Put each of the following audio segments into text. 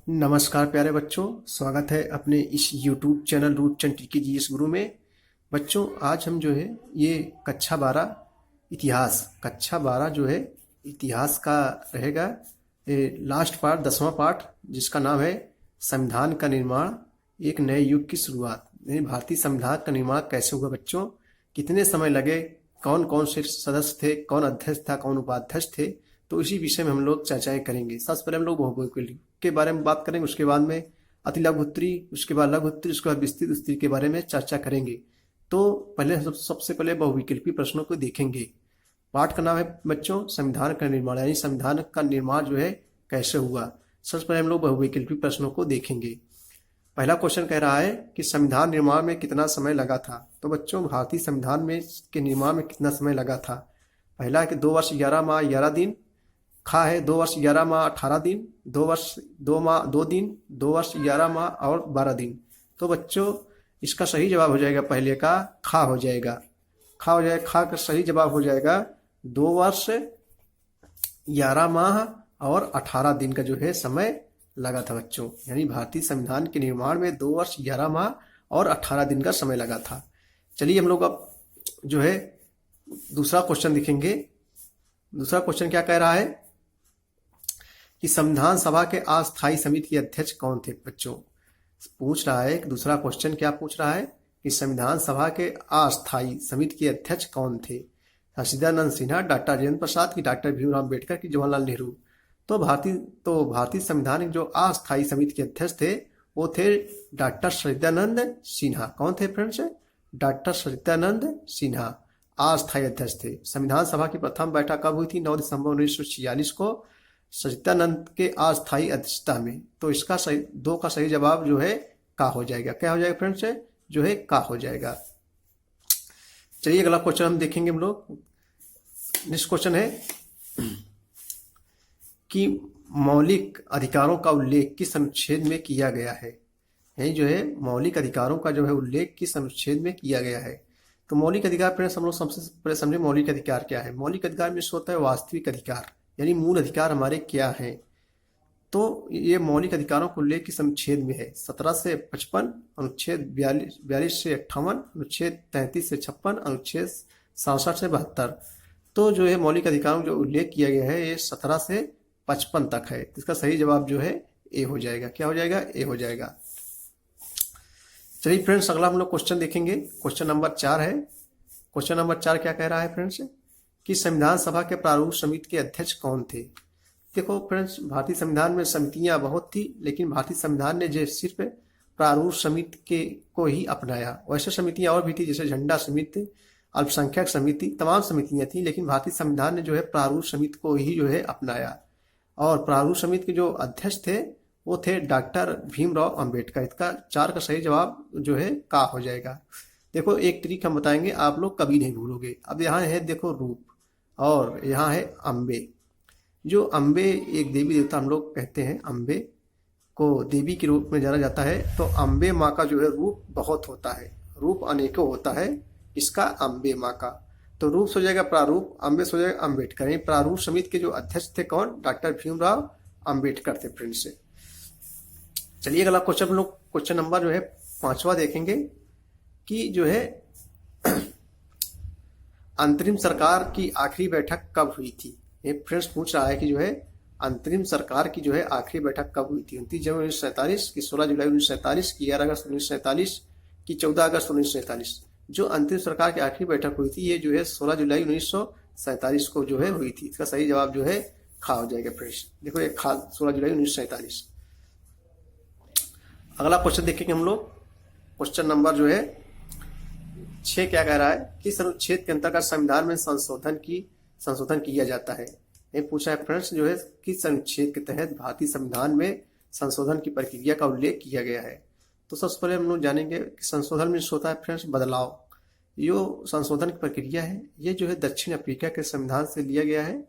नमस्कार प्यारे बच्चों, स्वागत है अपने इस YouTube चैनल रूपचंद टीके जीएस गुरु में। बच्चों, आज हम जो है ये कक्षा 12 जो है इतिहास का रहेगा। ये लास्ट पार्ट 10वां पार्ट, जिसका नाम है संविधान का निर्माण, एक नए युग की शुरुआत। यानी भारतीय संविधान का निर्माण कैसे हुआ बच्चों, कितने समय लगे, कौन कौन से सदस्य थे, कौन अध्यक्ष था, कौन उपाध्यक्ष थे। तो इसी विषय में हम लोग चर्चाएं करेंगे। सबसे पहले हम लोग बहुभुज के बारे में बात करेंगे, उसके बाद में अति लघु उत्तरी, उसके बाद लघु उत्तरी, उसके बाद विस्तृत उत्तरी के बारे में चर्चा करेंगे। तो पहले सबसे पहले बहुविकल्पी प्रश्नों को देखेंगे। पाठ का नाम है बच्चों संविधान का निर्माण, यानी संविधान का निर्माण जो है कैसे हुआ। सबसे पहले हम लोग बहुविकल्पी प्रश्नों को देखेंगे। पहला क्वेश्चन कह रहा है कि संविधान निर्माण में कितना समय लगा था। तो बच्चों, भारतीय संविधान में के निर्माण में कितना समय लगा था। पहला है कि 2 वर्ष 11 माह 11 दिन। खा है 2 वर्ष 11 माह 18 दिन, 2 वर्ष 2 माह 2 दिन, 2 वर्ष 11 माह और 12 दिन। तो बच्चों, इसका सही जवाब हो जाएगा पहले का खा हो जाएगा। खा का सही जवाब हो जाएगा 2 वर्ष 11 माह और 18 दिन का जो है समय लगा था बच्चों। यानी भारतीय संविधान के निर्माण में 2 वर्ष 11 माह और 18 दिन का समय लगा था। चलिए हम लोग अब जो है दूसरा क्वेश्चन देखेंगे। दूसरा क्वेश्चन क्या कह रहा है कि संविधान सभा के अस्थायी समिति के अध्यक्ष कौन थे। बच्चों, पूछ रहा है, दूसरा क्वेश्चन क्या पूछ रहा है कि संविधान सभा के अस्थायी समिति के अध्यक्ष कौन थे। सच्चिदानंद सिन्हा, डॉक्टर राजेंद्र प्रसाद की, डॉक्टर भीमराव अम्बेडकर की, जवाहरलाल नेहरू। तो भारतीय संविधान के जो अस्थायी समिति के अध्यक्ष थे वो थे डॉक्टर सच्चिदानंद सिन्हा। कौन थे फ्रेंड्स? डॉक्टर सच्चिदानंद सिन्हा अस्थायी अध्यक्ष थे। संविधान सभा की प्रथम बैठक कब हुई थी? 9 दिसंबर 1946 को सच्चिदानंद के अस्थायी अध्यक्षता में। तो इसका सही 2 का सही जवाब जो है का हो जाएगा। क्या हो जाएगा फ्रेंड्स? जो है का हो जाएगा। चलिए अगला क्वेश्चन हम देखेंगे हम लोग। नेक्स्ट क्वेश्चन है कि मौलिक अधिकारों का उल्लेख किस अनुच्छेद में किया गया है। यही जो है मौलिक अधिकारों का जो है उल्लेख किस अनुच्छेद में किया गया है। तो मौलिक अधिकार पर हम लोग सबसे पहले समझे मौलिक अधिकार क्या है। मौलिक अधिकार में होता है वास्तविक अधिकार, यानी मूल अधिकार हमारे क्या हैं। तो ये मौलिक अधिकारों को उल्लेख किस अनुच्छेद में है? 17 से 55, अनुच्छेद 42 से 58, अनुच्छेद 33 से 56, अनुच्छेद 67 से 72। तो जो है मौलिक अधिकारों जो उल्लेख किया गया है ये 17 से 55 तक है। इसका सही जवाब जो है ए हो जाएगा। क्या हो जाएगा? ए हो जाएगा। चलिए फ्रेंड्स, अगला हम लोग क्वेश्चन देखेंगे। क्वेश्चन नंबर 4 है। क्वेश्चन नंबर 4 क्या कह रहा है फ्रेंड्स कि संविधान सभा के प्रारूप समिति के अध्यक्ष कौन थे। देखो फ्रेंड्स, भारतीय संविधान में समितियां बहुत थी, लेकिन भारतीय संविधान ने जो सिर्फ प्रारूप समिति के को ही अपनाया। वैसे समितियां और भी थी, जैसे झंडा समिति, अल्पसंख्यक समिति, तमाम समितियां थी, लेकिन भारतीय संविधान ने जो है प्रारूप समिति को ही जो है अपनाया। और प्रारूप समिति के जो अध्यक्ष थे वो थे डॉक्टर भीमराव अम्बेडकर। इसका 4 का सही जवाब जो है का हो जाएगा। देखो एक ट्रिक हम बताएंगे, आप लोग कभी नहीं भूलोगे। अब यहाँ है देखो रूप, और यहाँ है अम्बे। जो अम्बे एक देवी देवता हम लोग कहते हैं, अम्बे को देवी के रूप में जाना जाता है। तो अम्बे माँ का जो है रूप बहुत होता है, रूप अनेकों होता है इसका, अम्बे माँ का। तो रूप हो जाएगा प्रारूप, अम्बे हो जाएगा अम्बेडकर। प्रारूप समिति के जो अध्यक्ष थे कौन? डॉक्टर भीमराव अम्बेडकर थे फ्रेंड्स। चलिए अगला क्वेश्चन हम लोग क्वेश्चन नंबर जो है 5वां देखेंगे कि जो है अंतरिम सरकार की आखिरी बैठक कब हुई थी। ये फ्रेंड्स पूछ रहा है कि जो है अंतरिम सरकार की जो है आखिरी बैठक कब हुई थी। 29 जनवरी 1947 की, 16 जुलाई 1947 की, 11 अगस्त 1947 की, 14 अगस्त 1947। जो अंतरिम सरकार की आखिरी बैठक हुई थी ये जो है 16 जुलाई 1947 को जो है हुई थी। इसका सही जवाब जो है खा हो जाएगा फ्रेंड्स। देखो ये खा 16 जुलाई 1947। अगला क्वेश्चन देखेंगे हम लोग। क्वेश्चन नंबर जो है 6 क्या कह रहा है कि अनुच्छेद के अंतर्गत संविधान में संशोधन किया जाता है। ये पूछा है फ्रेंड्स जो है किस अनुच्छेद के तहत भारतीय संविधान में संशोधन की प्रक्रिया का उल्लेख किया गया है। तो सबसे पहले हम लोग जानेंगे कि संशोधन में होता है फ्रेंड्स बदलाव। जो संशोधन की प्रक्रिया है ये जो है दक्षिण अफ्रीका के संविधान से लिया गया है,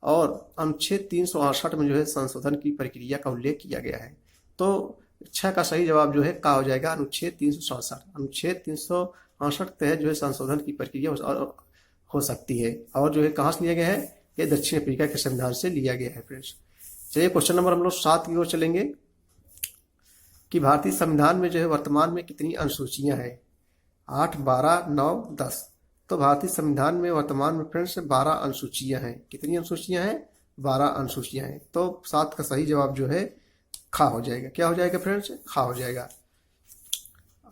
और अनुच्छेद 368 में जो है संशोधन की प्रक्रिया का उल्लेख किया गया है। तो 6 का सही जवाब जो है का हो जाएगा अनुच्छेद 367। अनुच्छेद 368 के तहत जो है संशोधन की प्रक्रिया हो सकती है, और जो है कहाँ से लिया गया है? ये दक्षिण अफ्रीका के संविधान से लिया गया है फ्रेंड्स। चलिए क्वेश्चन नंबर हम लोग 7 की ओर चलेंगे। कि भारतीय संविधान में जो है वर्तमान में कितनी अनुसूचियां हैं? 8, 12, 9, 10। तो भारतीय संविधान में वर्तमान में फ्रेंड्स 12 अनुसूचियां हैं। कितनी अनुसूचियां हैं? 12 अनुसूचियां हैं। तो 7 का सही जवाब जो है खा हो जाएगा। क्या हो जाएगा फ्रेंड्स? खा हो जाएगा।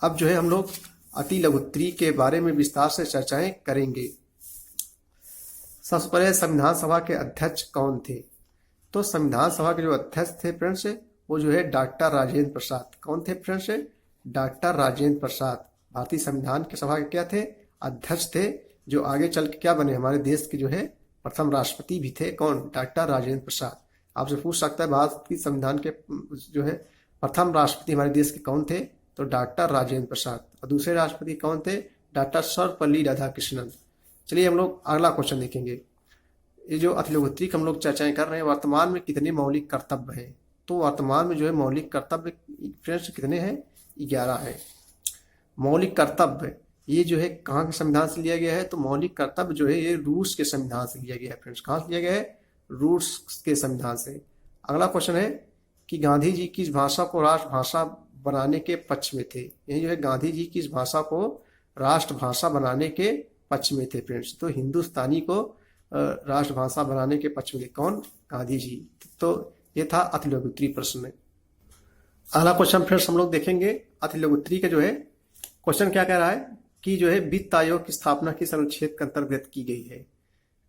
अब जो है हम लोग अति लघुत्तरी के बारे में विस्तार से चर्चाएं करेंगे। सबसे पहले संविधान सभा के अध्यक्ष कौन थे? तो संविधान सभा के जो अध्यक्ष थे फ्रेंड्स वो जो है डॉक्टर राजेंद्र प्रसाद। कौन थे फ्रेंड्स? डॉक्टर राजेंद्र प्रसाद भारतीय संविधान के सभा के क्या थे? अध्यक्ष थे, जो आगे चल के क्या बने? हमारे देश के जो है प्रथम राष्ट्रपति भी थे। कौन? डॉक्टर राजेंद्र प्रसाद। आपसे पूछ सकता है भारत की संविधान के जो है प्रथम राष्ट्रपति हमारे देश के कौन थे? तो डॉक्टर राजेंद्र प्रसाद। और दूसरे राष्ट्रपति कौन थे? डॉक्टर सर्वपल्ली राधाकृष्णन। चलिए हम लोग अगला क्वेश्चन देखेंगे। ये जो अतिलघुत्तरी हम लोग चर्चाएं कर रहे हैं, वर्तमान में कितने मौलिक कर्तव्य हैं? तो वर्तमान में जो है मौलिक कर्तव्य फ्रेंड्स कितने हैं? 11 है। मौलिक कर्तव्य ये जो है कहाँ के संविधान से लिया गया है? तो मौलिक कर्तव्य जो है ये रूस के संविधान से लिया गया है फ्रेंड्स। कहाँ से लिया गया है? रूस के संविधान से। अगला क्वेश्चन है कि गांधी जी किस भाषा को राष्ट्रभाषा बनाने के पक्ष में थे? यही जो है गांधी जी किस भाषा को राष्ट्रभाषा बनाने के पक्ष में थे फ्रेंड्स? तो हिंदुस्तानी को राष्ट्रभाषा बनाने के पक्ष में। कौन? गांधी जी। तो ये था अतिलघुत्तरी प्रश्न। अगला क्वेश्चन फ्रेंड्स हम लोग देखेंगे अतिलघुत्तरी का जो है क्वेश्चन क्या कह रहा है कि जो है वित्त आयोग की स्थापना किस अनुच्छेद के अंतर्गत की गई है?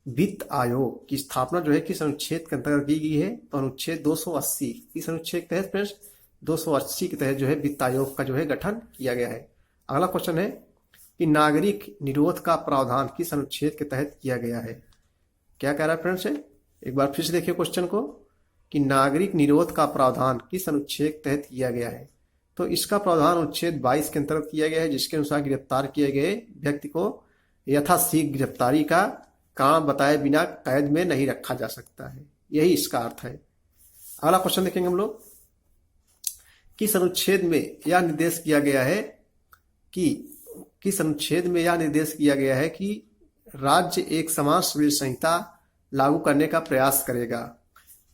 वित्त आयोग की स्थापना जो है किस अनुच्छेद के अंतर्गत की गई है? तो अनुच्छेद 280। किस अनुच्छेद के तहत फ्रेंड्स? 280 के तहत जो है वित्त आयोग का जो है गठन किया गया है। अगला क्वेश्चन है कि नागरिक निरोध का प्रावधान किस अनुच्छेद के तहत किया गया है? क्या कह रहा है फ्रेंड्स? एक बार फिर से देखिए क्वेश्चन को कि नागरिक निरोध का प्रावधान किस अनुच्छेद के तहत किया गया है? तो इसका प्रावधान अनुच्छेद 22 के अंतर्गत किया गया है, जिसके अनुसार गिरफ्तार किए गए व्यक्ति को यथाशीघ्र गिरफ्तारी का कारण बताए बिना कैद में नहीं रखा जा सकता है। यही इसका अर्थ है। अगला क्वेश्चन देखेंगे हम लोग। किस अनुच्छेद में यह निर्देश किया गया है कि किस अनुच्छेद में यह निर्देश किया गया है कि राज्य एक समान सिविल संहिता लागू करने का प्रयास करेगा?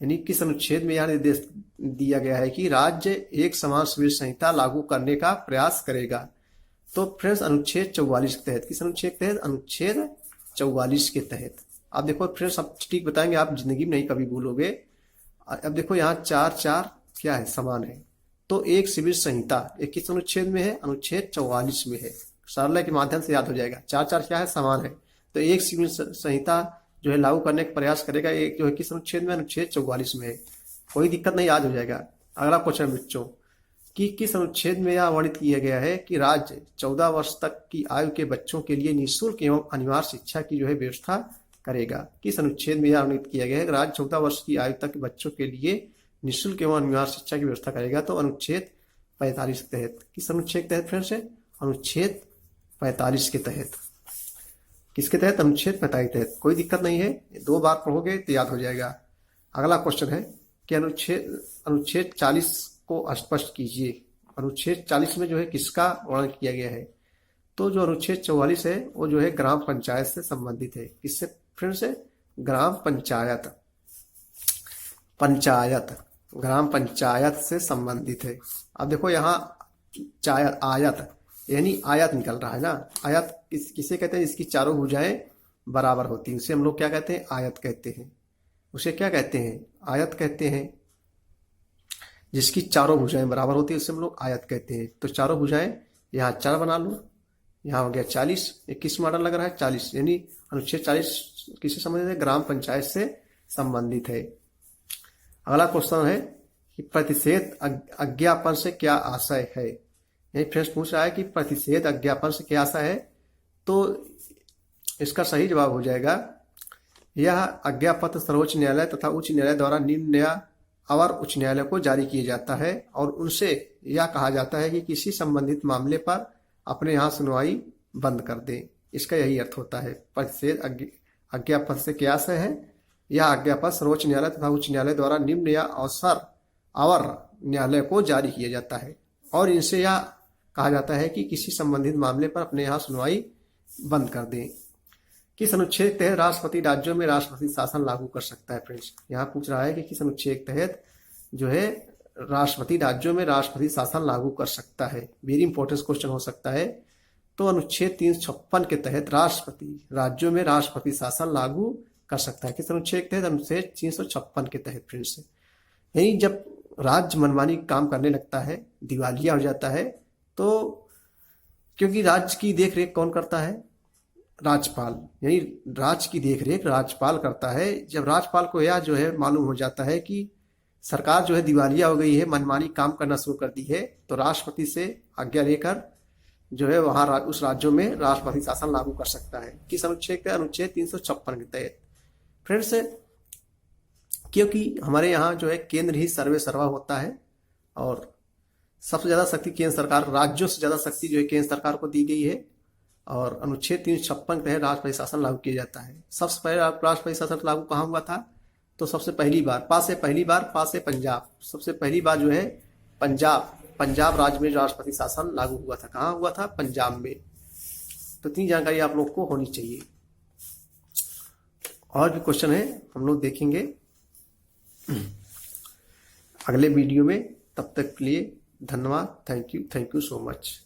यानी किस अनुच्छेद में यह निर्देश दिया गया है कि राज्य एक समान सिविल संहिता लागू करने का प्रयास करेगा? तो फ्रेंड्स अनुच्छेद 44 के तहत। किस अनुच्छेद के तहत? अनुच्छेद 44 के तहत। अब देखो फ्रेंड्स आप ठीक बताएंगे, आप जिंदगी में नहीं कभी भूलोगे। अब देखो यहाँ 4 क्या है? समान है। तो एक सिविल संहिता एक किस अनुच्छेद में है? अनुच्छेद 44 में है। सरल के माध्यम से याद हो जाएगा। 4 क्या है? समान है। तो एक सिविल संहिता जो है लागू करने का प्रयास करेगा, एक जो है किस अनुच्छेद में? अनुच्छेद 44 में है। कोई दिक्कत नहीं, याद हो जाएगा। अगला क्वेश्चन बच्चों कि किस अनुच्छेद में यह वर्णित किया गया है कि राज्य 14 वर्ष तक की आयु के बच्चों के लिए निःशुल्क एवं अनिवार्य शिक्षा की जो है व्यवस्था करेगा? किस अनुच्छेद में यह वर्णित किया गया है कि राज्य 14 वर्ष की आयु तक के बच्चों के लिए निःशुल्क एवं अनिवार्य शिक्षा की व्यवस्था करेगा? तो अनुच्छेद 45 के तहत। किस अनुच्छेद के तहत फ्रेंड्स? अनुच्छेद 45 के तहत। किसके तहत? अनुच्छेद 45 के तहत। कोई दिक्कत नहीं है, 2 बार पढ़ोगे तो याद हो जाएगा। अगला क्वेश्चन है कि अनुच्छेद 40 को स्पष्ट कीजिए। अनुच्छेद 40 में जो है किसका वर्णन किया गया है? तो जो अनुच्छेद 44 है वो जो है ग्राम पंचायत से संबंधित है। किससे फ्रेंड्स? ग्राम पंचायत। ग्राम पंचायत से संबंधित है। अब देखो यहाँ आयत यानी आयत निकल रहा है ना। आयत किसे कहते हैं? इसकी चारों भुजाएं बराबर होती हैं, उसे हम लोग क्या कहते हैं? आयत कहते हैं। उसे क्या कहते हैं? आयत कहते हैं। जिसकी चारों भुजाएं बराबर होती है उसे हम लोग आयत कहते हैं। तो चारों भुजाएं यहाँ 4 बना लो, यहाँ हो गया 40। ये किस मॉडल लग रहा है? 40। यानी अनुच्छेद 40 किससे संबंधित है? ग्राम पंचायत से संबंधित है। अगला क्वेश्चन है कि प्रतिषेध अज्ञापन से क्या आशय है? यही फ्रेंड्स पूछ रहा है कि प्रतिषेध अज्ञापन से क्या आशय है? तो इसका सही जवाब हो जाएगा यह आज्ञापत्र सर्वोच्च न्यायालय तथा उच्च न्यायालय द्वारा निम्न या अवर उच्च न्यायालय को जारी किए जाता है और उनसे यह कहा जाता है कि किसी संबंधित मामले पर अपने यहाँ सुनवाई बंद कर दें। इसका यही अर्थ होता है। प्रतिषेध आज्ञापत्र से क्या आशय है? यह आज्ञापत्र सर्वोच्च न्यायालय तथा उच्च न्यायालय द्वारा निम्न या अवर न्यायालय को जारी किया जाता है और इनसे यह कहा जाता है कि किसी संबंधित मामले पर अपने यहाँ सुनवाई बंद कर दें। किस अनुच्छेद के तहत राष्ट्रपति राज्यों में राष्ट्रपति शासन लागू कर सकता है? फ्रेंड्स यहाँ पूछ रहा है कि किस अनुच्छेद के तहत जो है राष्ट्रपति राज्यों में राष्ट्रपति शासन लागू कर सकता है। वेरी इंपॉर्टेंट क्वेश्चन हो सकता है। तो अनुच्छेद 356 के तहत राष्ट्रपति राज्यों में राष्ट्रपति शासन लागू कर सकता है। किस अनुच्छेद के तहत? अनुच्छेद 356 के तहत फ्रेंड्स। यही जब राज्य मनमानी काम करने लगता है, दिवालिया हो जाता है, तो क्योंकि राज्य की देखरेख कौन करता है? राज्यपाल। यानी राज्य की देखरेख राज्यपाल करता है। जब राज्यपाल को यह जो है मालूम हो जाता है कि सरकार जो है दिवालिया हो गई है, मनमानी काम करना शुरू कर दी है, तो राष्ट्रपति से आज्ञा लेकर जो है वहां उस राज्यों में राष्ट्रपति शासन लागू कर सकता है। किस अनुच्छेद के? अनुच्छेद 356 के तहत फ्रेंड्स। क्योंकि हमारे यहाँ जो है केंद्र ही सर्वे सर्वा होता है और सबसे ज्यादा शक्ति केंद्र सरकार, राज्यों से ज्यादा शक्ति जो है केंद्र सरकार को दी गई है। और अनुच्छेद 356 के तहत राष्ट्रपति शासन लागू किया जाता है। सबसे पहले राष्ट्रपति शासन लागू कहाँ हुआ था? तो सबसे पहली बार पास है पंजाब। सबसे पहली बार जो है पंजाब राज्य में राष्ट्रपति शासन लागू हुआ था। कहाँ हुआ था? पंजाब में। तो इतनी जानकारी आप लोग को होनी चाहिए। और भी क्वेश्चन है हम लोग देखेंगे अगले वीडियो में। तब तक के लिए धन्यवाद। Thank you so much.